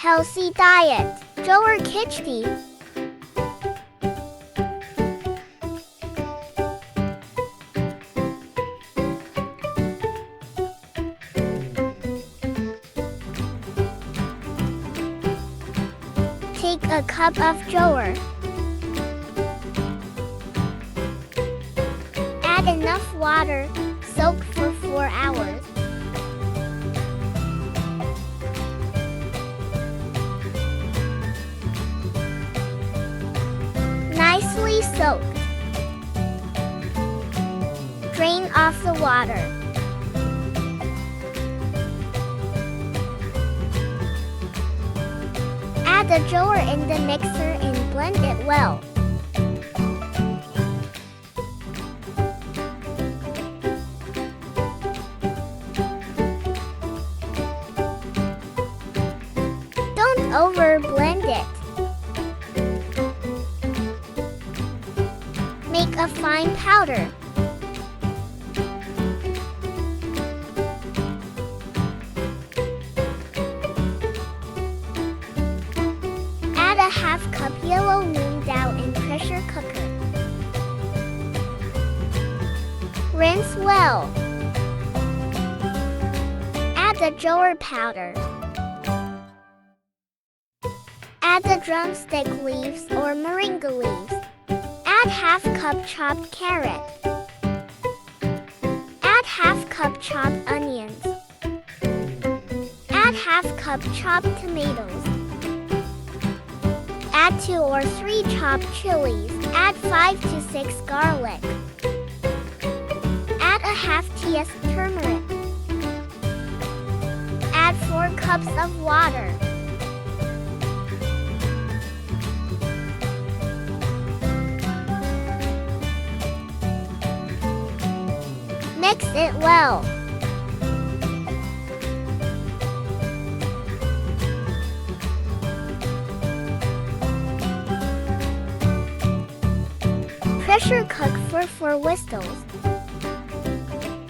Healthy diet. Jowar Kichdi. Take a cup of jowar. Add enough water. Soak for 4 hours. Nicely soaked. Drain off the water. Add the jowar in the mixer and blend it well. Don't over-blend it. Make a fine powder. Add a half-cup yellow noon dal in pressure cooker. Rinse well. Add the jowar powder. Add the drumstick leaves or moringa leaves. Add half-cup chopped carrot. Add half-cup chopped onions. Add half-cup chopped tomatoes. Add 2 or 3 chopped chilies. Add 5 to 6 garlic. Add a half teaspoon turmeric. Add 4 cups of water. Mix it well. Pressure cook for 4 whistles.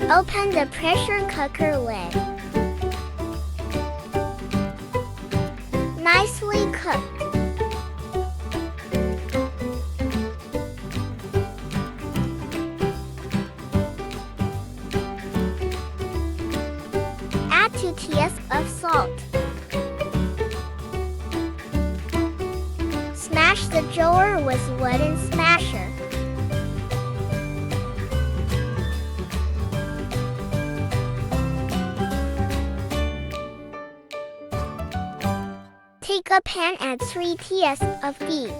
Open the pressure cooker lid. Nicely cooked. Add 2 teaspoons of salt. Smash the jowar with wooden smasher. Take a pan, add 3 teaspoons of ghee.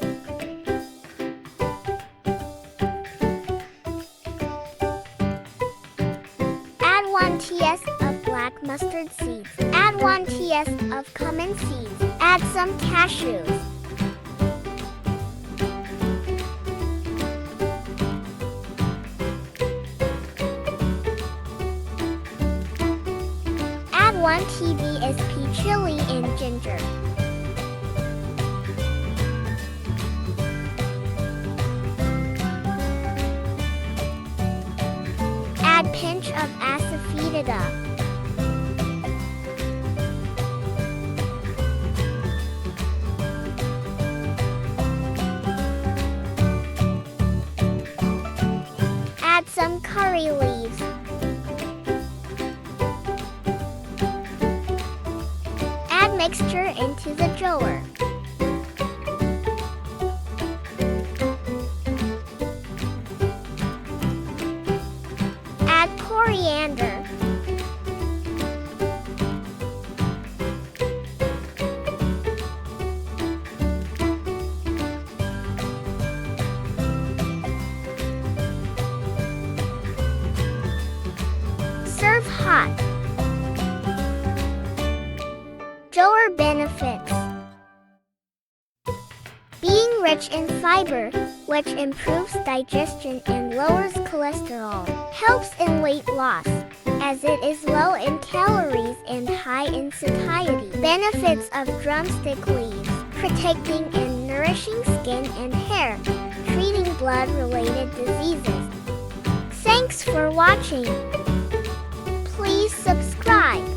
Add 1 teaspoon of black mustard seeds. Add 1 teaspoon of cumin seeds. Add some cashews. Add 1 teaspoon chili and ginger. Add pinch of asafoetida. Add some curry leaves. Add mixture into the jowar. Add coriander. Serve hot. Jowar benefits. Being rich in fiber, which improves digestion and lowers cholesterol, helps in weight loss, as it is low in calories and high in satiety. Benefits of drumstick leaves: protecting and nourishing skin and hair, treating blood-related diseases. Thanks for watching. Please subscribe.